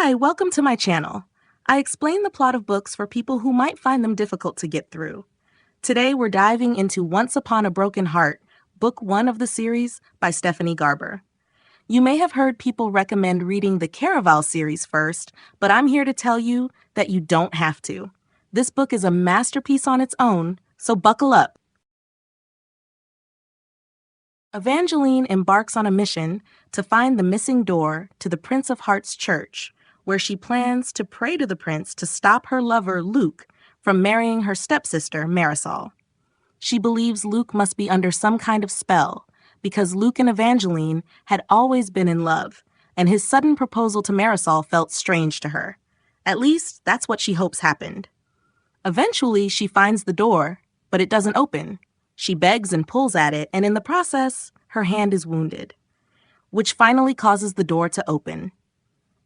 Hi, welcome to my channel. I explain the plot of books for people who might find them difficult to get through. Today we're diving into Once Upon a Broken Heart, Book 1 of the series by Stephanie Garber. You may have heard people recommend reading the Caraval series first, but I'm here to tell you that you don't have to. This book is a masterpiece on its own, so buckle up. Evangeline embarks on a mission to find the missing door to the Prince of Hearts church, where she plans to pray to the prince to stop her lover, Luke, from marrying her stepsister, Marisol. She believes Luke must be under some kind of spell, because Luke and Evangeline had always been in love, and his sudden proposal to Marisol felt strange to her. At least, that's what she hopes happened. Eventually, she finds the door, but it doesn't open. She begs and pulls at it, and in the process, her hand is wounded, which finally causes the door to open.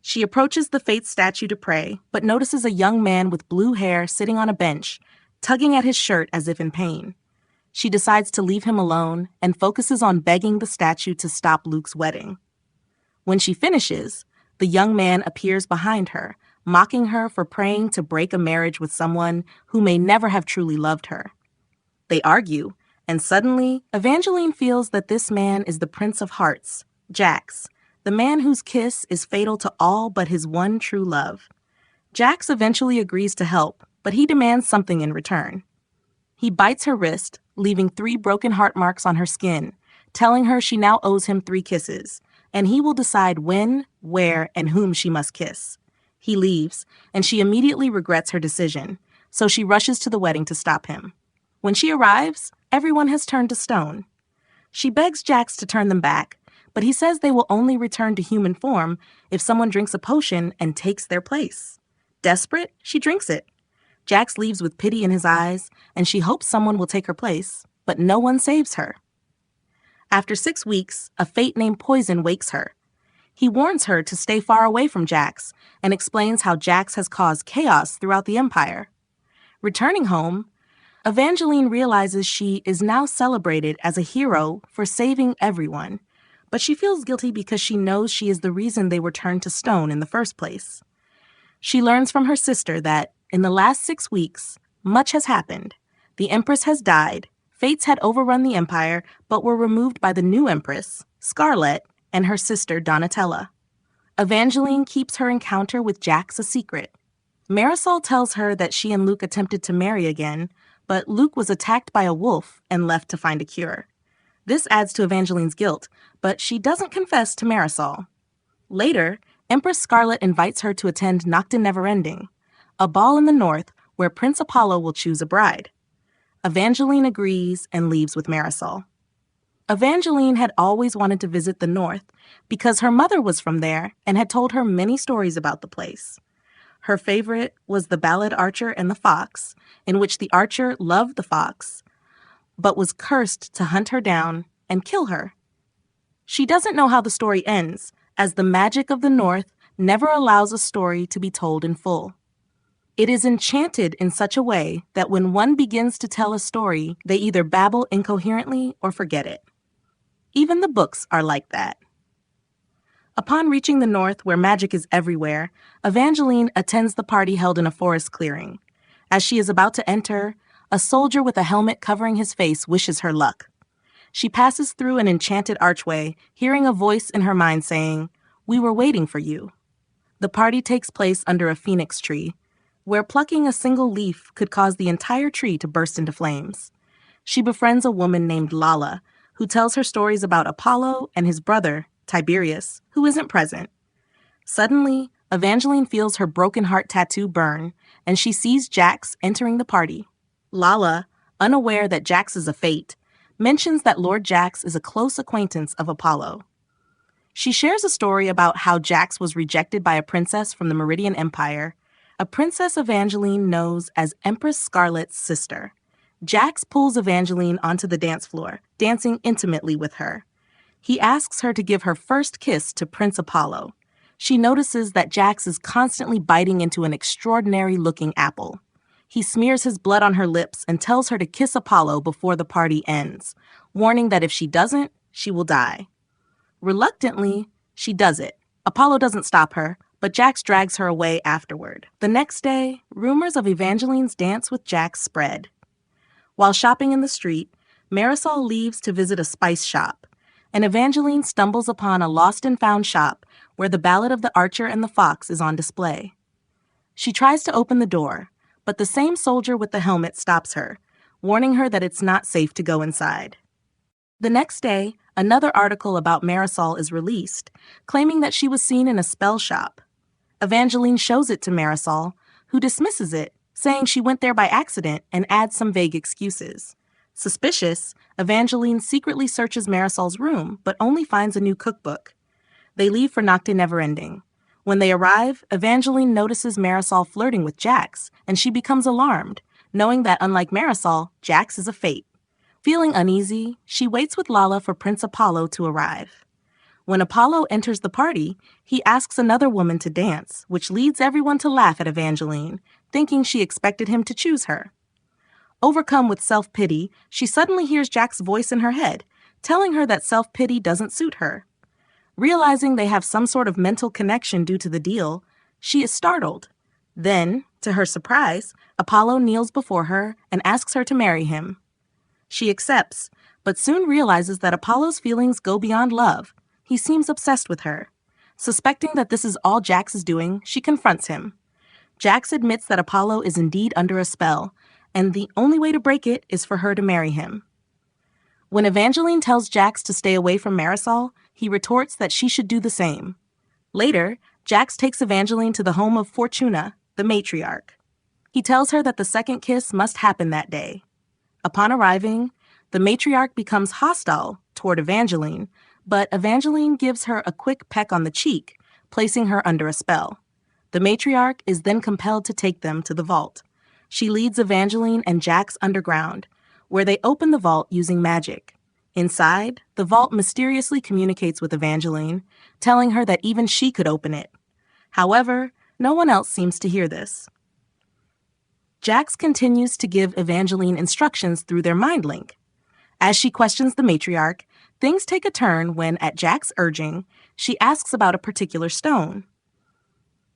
She approaches the Faith statue to pray, but notices a young man with blue hair sitting on a bench, tugging at his shirt as if in pain. She decides to leave him alone and focuses on begging the statue to stop Luke's wedding. When she finishes, the young man appears behind her, mocking her for praying to break a marriage with someone who may never have truly loved her. They argue, and suddenly, Evangeline feels that this man is the Prince of Hearts, Jax, the man whose kiss is fatal to all but his one true love. Jax eventually agrees to help, but he demands something in return. He bites her wrist, leaving 3 broken heart marks on her skin, telling her she now owes him 3 kisses, and he will decide when, where, and whom she must kiss. He leaves, and she immediately regrets her decision, so she rushes to the wedding to stop him. When she arrives, everyone has turned to stone. She begs Jax to turn them back, but he says they will only return to human form if someone drinks a potion and takes their place. Desperate, she drinks it. Jax leaves with pity in his eyes, and she hopes someone will take her place, but no one saves her. After 6 weeks, a fate named Poison wakes her. He warns her to stay far away from Jax and explains how Jax has caused chaos throughout the Empire. Returning home, Evangeline realizes she is now celebrated as a hero for saving everyone, but she feels guilty because she knows she is the reason they were turned to stone in the first place. She learns from her sister that, in the last 6 weeks, much has happened. The Empress has died, fates had overrun the Empire, but were removed by the new Empress, Scarlet, and her sister Donatella. Evangeline keeps her encounter with Jax a secret. Marisol tells her that she and Luke attempted to marry again, but Luke was attacked by a wolf and left to find a cure. This adds to Evangeline's guilt, but she doesn't confess to Marisol. Later, Empress Scarlet invites her to attend Nocta Neverending, a ball in the north where Prince Apollo will choose a bride. Evangeline agrees and leaves with Marisol. Evangeline had always wanted to visit the north because her mother was from there and had told her many stories about the place. Her favorite was The Ballad Archer and the Fox, in which the archer loved the fox, but was cursed to hunt her down and kill her. She doesn't know how the story ends, as the magic of the North never allows a story to be told in full. It is enchanted in such a way that when one begins to tell a story, they either babble incoherently or forget it. Even the books are like that. Upon reaching the north, where magic is everywhere, Evangeline attends the party held in a forest clearing. As she is about to enter, a soldier with a helmet covering his face wishes her luck. She passes through an enchanted archway, hearing a voice in her mind saying, "We were waiting for you." The party takes place under a phoenix tree, where plucking a single leaf could cause the entire tree to burst into flames. She befriends a woman named Lala, who tells her stories about Apollo and his brother, Tiberius, who isn't present. Suddenly, Evangeline feels her broken heart tattoo burn, and she sees Jax entering the party. Lala, unaware that Jax is a fate, mentions that Lord Jax is a close acquaintance of Apollo. She shares a story about how Jax was rejected by a princess from the Meridian Empire, a princess Evangeline knows as Empress Scarlet's sister. Jax pulls Evangeline onto the dance floor, dancing intimately with her. He asks her to give her first kiss to Prince Apollo. She notices that Jax is constantly biting into an extraordinary-looking apple. He smears his blood on her lips and tells her to kiss Apollo before the party ends, warning that if she doesn't, she will die. Reluctantly, she does it. Apollo doesn't stop her, but Jax drags her away afterward. The next day, rumors of Evangeline's dance with Jax spread. While shopping in the street, Marisol leaves to visit a spice shop, and Evangeline stumbles upon a lost-and-found shop where the Ballad of the Archer and the Fox is on display. She tries to open the door, but the same soldier with the helmet stops her, warning her that it's not safe to go inside. The next day, another article about Marisol is released, claiming that she was seen in a spell shop. Evangeline shows it to Marisol, who dismisses it, saying she went there by accident and adds some vague excuses. Suspicious, Evangeline secretly searches Marisol's room, but only finds a new cookbook. They leave for Nocte Neverending. When they arrive, Evangeline notices Marisol flirting with Jax, and she becomes alarmed, knowing that unlike Marisol, Jax is a fate. Feeling uneasy, she waits with Lala for Prince Apollo to arrive. When Apollo enters the party, he asks another woman to dance, which leads everyone to laugh at Evangeline, thinking she expected him to choose her. Overcome with self-pity, she suddenly hears Jack's voice in her head, telling her that self-pity doesn't suit her. Realizing they have some sort of mental connection due to the deal, she is startled. Then, to her surprise, Apollo kneels before her and asks her to marry him. She accepts, but soon realizes that Apollo's feelings go beyond love. He seems obsessed with her. Suspecting that this is all Jax is doing, she confronts him. Jax admits that Apollo is indeed under a spell, and the only way to break it is for her to marry him. When Evangeline tells Jax to stay away from Marisol, he retorts that she should do the same. Later, Jax takes Evangeline to the home of Fortuna, the matriarch. He tells her that the second kiss must happen that day. Upon arriving, the matriarch becomes hostile toward Evangeline, but Evangeline gives her a quick peck on the cheek, placing her under a spell. The matriarch is then compelled to take them to the vault. She leads Evangeline and Jax underground, where they open the vault using magic. Inside, the vault mysteriously communicates with Evangeline, telling her that even she could open it. However, no one else seems to hear this. Jax continues to give Evangeline instructions through their mind link. As she questions the matriarch, things take a turn when, at Jack's urging, she asks about a particular stone.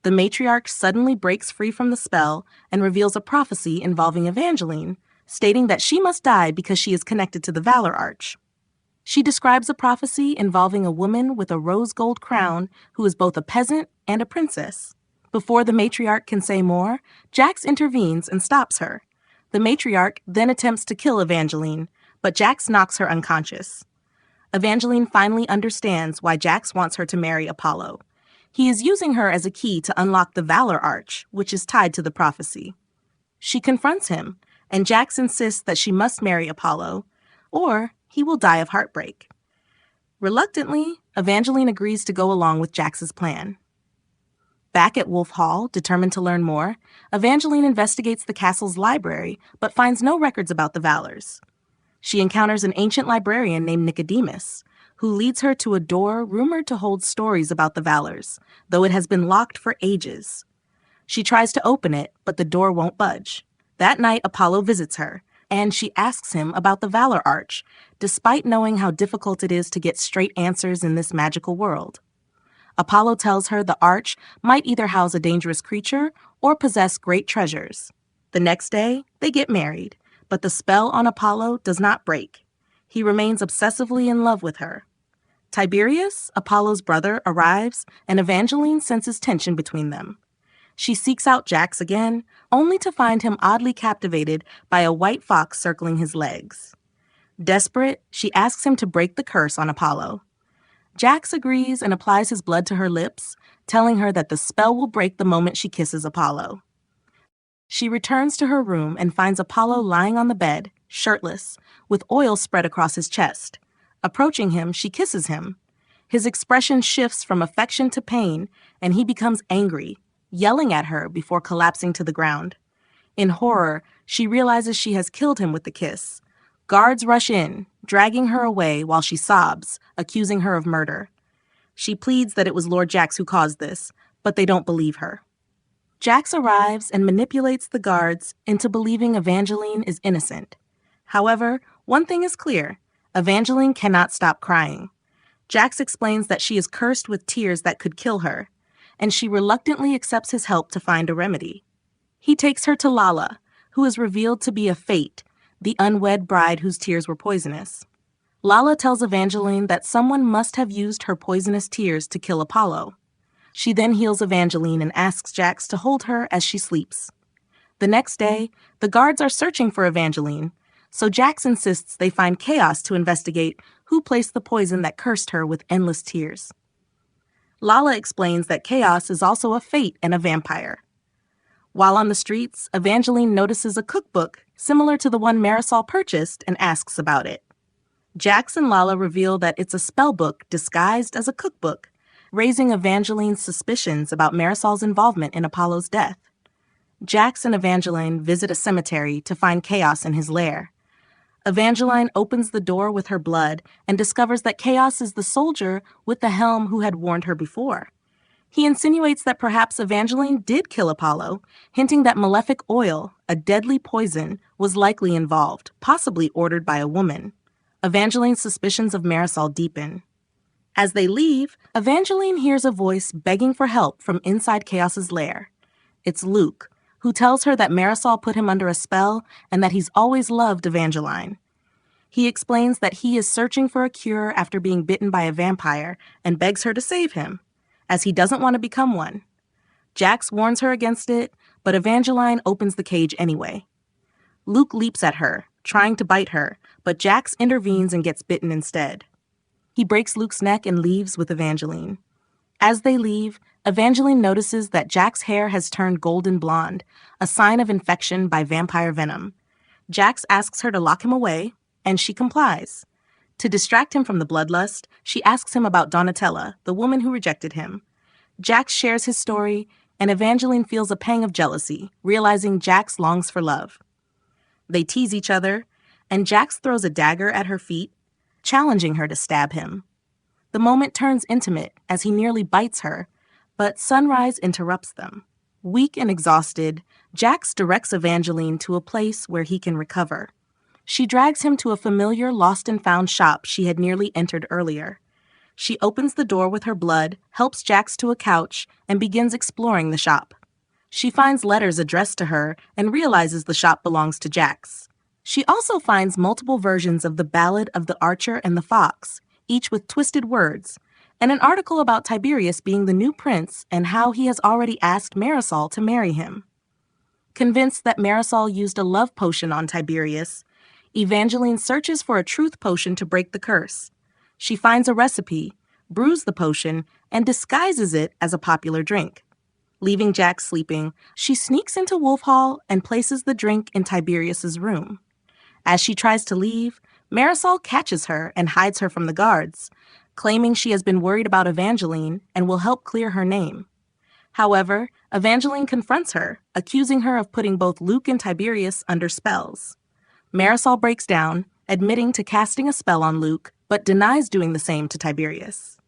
The matriarch suddenly breaks free from the spell and reveals a prophecy involving Evangeline, stating that she must die because she is connected to the Valor Arch. She describes a prophecy involving a woman with a rose gold crown who is both a peasant and a princess. Before the matriarch can say more, Jax intervenes and stops her. The matriarch then attempts to kill Evangeline, but Jax knocks her unconscious. Evangeline finally understands why Jax wants her to marry Apollo. He is using her as a key to unlock the Valor Arch, which is tied to the prophecy. She confronts him, and Jax insists that she must marry Apollo, or he will die of heartbreak. Reluctantly, Evangeline agrees to go along with Jax's plan. Back at Wolf Hall, determined to learn more, Evangeline investigates the castle's library, but finds no records about the Valors. She encounters an ancient librarian named Nicodemus, who leads her to a door rumored to hold stories about the Valors, though it has been locked for ages. She tries to open it, but the door won't budge. That night, Apollo visits her, and she asks him about the Valor Arch, despite knowing how difficult it is to get straight answers in this magical world. Apollo tells her the Arch might either house a dangerous creature or possess great treasures. The next day, they get married, but the spell on Apollo does not break. He remains obsessively in love with her. Tiberius, Apollo's brother, arrives, and Evangeline senses tension between them. She seeks out Jax again, only to find him oddly captivated by a white fox circling his legs. Desperate, she asks him to break the curse on Apollo. Jax agrees and applies his blood to her lips, telling her that the spell will break the moment she kisses Apollo. She returns to her room and finds Apollo lying on the bed, shirtless, with oil spread across his chest. Approaching him, she kisses him. His expression shifts from affection to pain, and he becomes angry, yelling at her before collapsing to the ground. In horror, she realizes she has killed him with the kiss. Guards rush in, dragging her away while she sobs, accusing her of murder. She pleads that it was Lord Jax who caused this, but they don't believe her. Jax arrives and manipulates the guards into believing Evangeline is innocent. However, one thing is clear: Evangeline cannot stop crying. Jax explains that she is cursed with tears that could kill her, and she reluctantly accepts his help to find a remedy. He takes her to Lala, who is revealed to be a fate, the unwed bride whose tears were poisonous. Lala tells Evangeline that someone must have used her poisonous tears to kill Apollo. She then heals Evangeline and asks Jax to hold her as she sleeps. The next day, the guards are searching for Evangeline, so Jax insists they find Chaos to investigate who placed the poison that cursed her with endless tears. Lala explains that Chaos is also a fate and a vampire. While on the streets, Evangeline notices a cookbook similar to the one Marisol purchased and asks about it. Jax and Lala reveal that it's a spell book disguised as a cookbook, raising Evangeline's suspicions about Marisol's involvement in Apollo's death. Jax and Evangeline visit a cemetery to find Chaos in his lair. Evangeline opens the door with her blood and discovers that Chaos is the soldier with the helm who had warned her before. He insinuates that perhaps Evangeline did kill Apollo, hinting that malefic oil, a deadly poison, was likely involved, possibly ordered by a woman. Evangeline's suspicions of Marisol deepen. As they leave, Evangeline hears a voice begging for help from inside Chaos's lair. It's Luke, who tells her that Marisol put him under a spell and that he's always loved Evangeline. He explains that he is searching for a cure after being bitten by a vampire and begs her to save him, as he doesn't want to become one. Jax warns her against it, but Evangeline opens the cage anyway. Luke leaps at her, trying to bite her, but Jax intervenes and gets bitten instead. He breaks Luke's neck and leaves with Evangeline. As they leave, Evangeline notices that Jax's hair has turned golden blonde, a sign of infection by vampire venom. Jax asks her to lock him away, and she complies. To distract him from the bloodlust, she asks him about Donatella, the woman who rejected him. Jax shares his story, and Evangeline feels a pang of jealousy, realizing Jax longs for love. They tease each other, and Jax throws a dagger at her feet, challenging her to stab him. The moment turns intimate as he nearly bites her, but sunrise interrupts them. Weak and exhausted, Jax directs Evangeline to a place where he can recover. She drags him to a familiar lost-and-found shop she had nearly entered earlier. She opens the door with her blood, helps Jax to a couch, and begins exploring the shop. She finds letters addressed to her and realizes the shop belongs to Jax. She also finds multiple versions of the Ballad of the Archer and the Fox, each with twisted words, and an article about Tiberius being the new prince and how he has already asked Marisol to marry him. Convinced that Marisol used a love potion on Tiberius, Evangeline searches for a truth potion to break the curse. She finds a recipe, brews the potion, and disguises it as a popular drink. Leaving Jax sleeping, she sneaks into Wolf Hall and places the drink in Tiberius's room. As she tries to leave, Marisol catches her and hides her from the guards, claiming she has been worried about Evangeline and will help clear her name. However, Evangeline confronts her, accusing her of putting both Luke and Tiberius under spells. Marisol breaks down, admitting to casting a spell on Luke, but denies doing the same to Tiberius.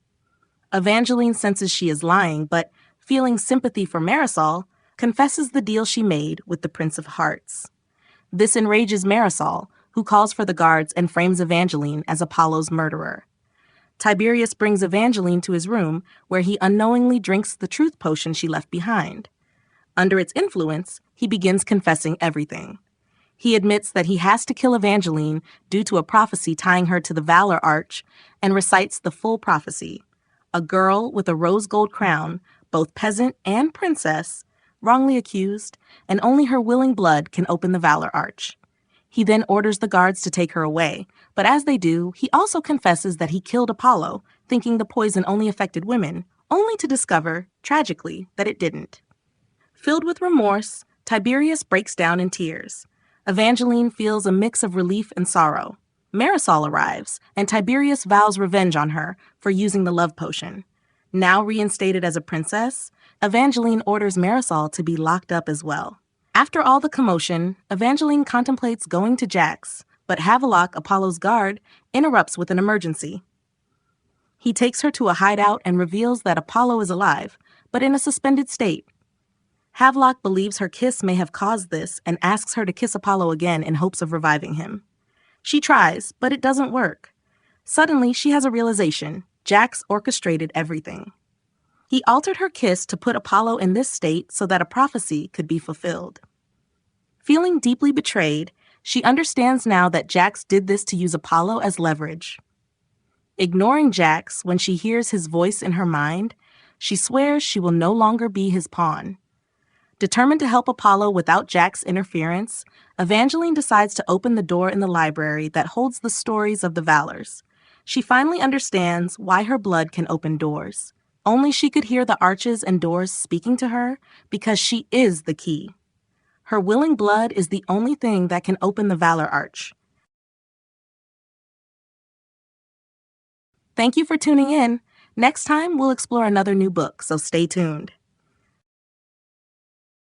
Evangeline senses she is lying, but, feeling sympathy for Marisol, confesses the deal she made with the Prince of Hearts. This enrages Marisol, who calls for the guards and frames Evangeline as Apollo's murderer. Tiberius brings Evangeline to his room, where he unknowingly drinks the truth potion she left behind. Under its influence, he begins confessing everything. He admits that he has to kill Evangeline due to a prophecy tying her to the Valor Arch, and recites the full prophecy. A girl with a rose gold crown, both peasant and princess, wrongly accused, and only her willing blood can open the Valor Arch. He then orders the guards to take her away, but as they do, he also confesses that he killed Apollo, thinking the poison only affected women, only to discover, tragically, that it didn't. Filled with remorse, Tiberius breaks down in tears. Evangeline feels a mix of relief and sorrow. Marisol arrives, and Tiberius vows revenge on her for using the love potion. Now reinstated as a princess, Evangeline orders Marisol to be locked up as well. After all the commotion, Evangeline contemplates going to Jax, but Havelock, Apollo's guard, interrupts with an emergency. He takes her to a hideout and reveals that Apollo is alive, but in a suspended state. Havelock believes her kiss may have caused this and asks her to kiss Apollo again in hopes of reviving him. She tries, but it doesn't work. Suddenly, she has a realization. Jax orchestrated everything. He altered her kiss to put Apollo in this state so that a prophecy could be fulfilled. Feeling deeply betrayed, she understands now that Jax did this to use Apollo as leverage. Ignoring Jax when she hears his voice in her mind, she swears she will no longer be his pawn. Determined to help Apollo without Jack's interference, Evangeline decides to open the door in the library that holds the stories of the Valors. She finally understands why her blood can open doors. Only she could hear the arches and doors speaking to her because she is the key. Her willing blood is the only thing that can open the Valor Arch. Thank you for tuning in. Next time, we'll explore another new book, so stay tuned.